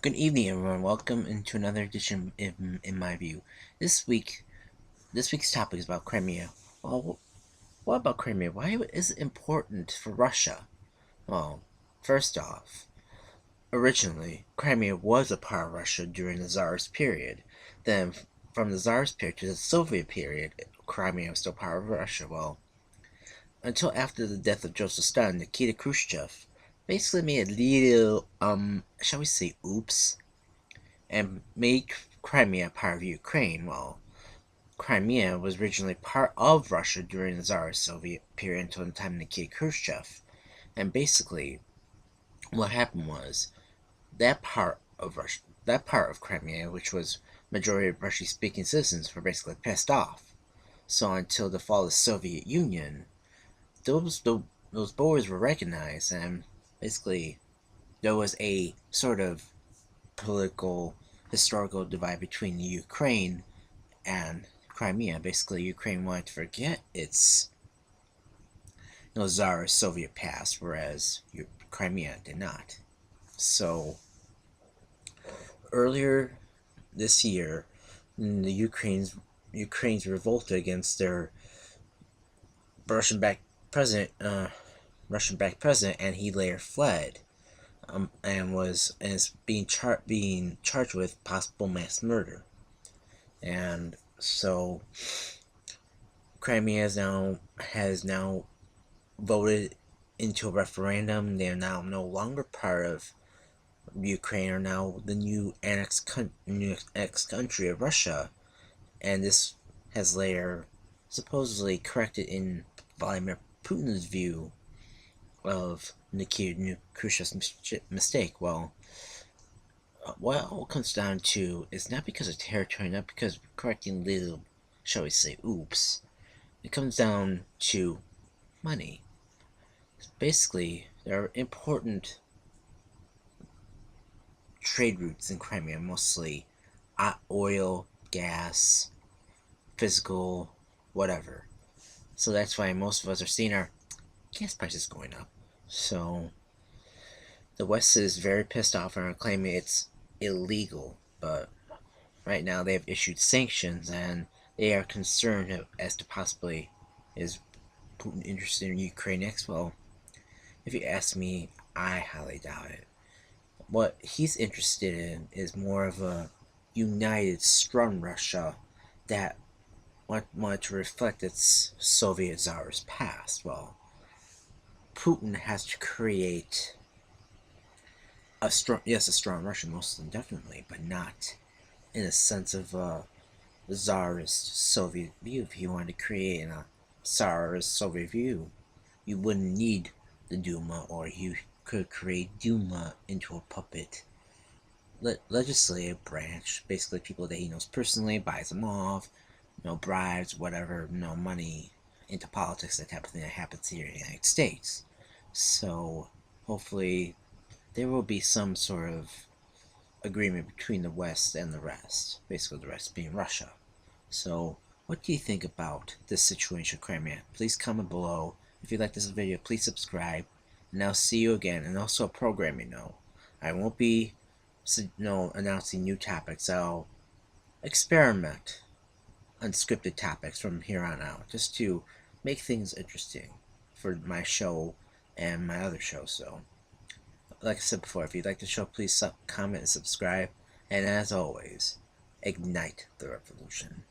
Good evening, everyone. Welcome into another edition in my view. This week's topic is about Crimea. Well, what about Crimea? Why is it important for Russia? Well, first off, originally Crimea was a part of Russia during the Tsarist period. Then, from the Tsarist period to the Soviet period, Crimea was still part of Russia. Well, until after the death of Joseph Stalin, Nikita Khrushchev basically made a little, shall we say, oops, and made Crimea part of Ukraine. Well, Crimea was originally part of Russia during the Tsarist Soviet period until the time of Nikita Khrushchev. And basically, what happened was that part of Crimea, which was majority of Russian-speaking citizens, were basically pissed off. So until the fall of the Soviet Union, those borders were recognized, and basically there was a sort of political historical divide between Ukraine and Crimea. Basically, Ukraine wanted to forget its Tsarist Soviet past, whereas Crimea did not. So earlier this year, the Ukraine's revolted against their Russian-backed president, and he later fled. And is being charged with possible mass murder. And so Crimea has now voted into a referendum. They are now no longer part of Ukraine, are now the new annexed country of Russia, and this has later supposedly corrected in Vladimir Putin's view of Nikita Khrushchev's mistake. Well, what it all comes down to is not because of territory, not because of correcting little, shall we say, oops. It comes down to money. Basically, there are important trade routes in Crimea, mostly oil, gas, physical, whatever. So that's why most of us are seeing our gas prices going up. So the West is very pissed off and are claiming it's illegal, but right now they have issued sanctions and they are concerned as to possibly is Putin interested in Ukraine next. Well, if you ask me, I highly doubt it. What he's interested in is more of a united, strong Russia that wanted to reflect its Soviet Tsarist past. Well, Putin has to create a strong Russia, most definitely, but not in a sense of a Tsarist Soviet view. If he wanted to create a Tsarist Soviet view, you wouldn't need the Duma, or you could create Duma into a puppet legislative branch, basically people that he knows personally, buys them off, bribes, whatever, money into politics, that type of thing that happens here in the United States. So hopefully there will be some sort of agreement between the West and the rest, basically the rest being Russia. So what do you think about this situation, Crimea? Please comment below. If you like this video, please subscribe, and I'll see you again. And also a programming note, I won't be announcing new topics. I'll experiment unscripted topics from here on out, just to make things interesting for my show and my other show. So like I said before, if you like the show, please comment and subscribe, and as always, ignite the revolution.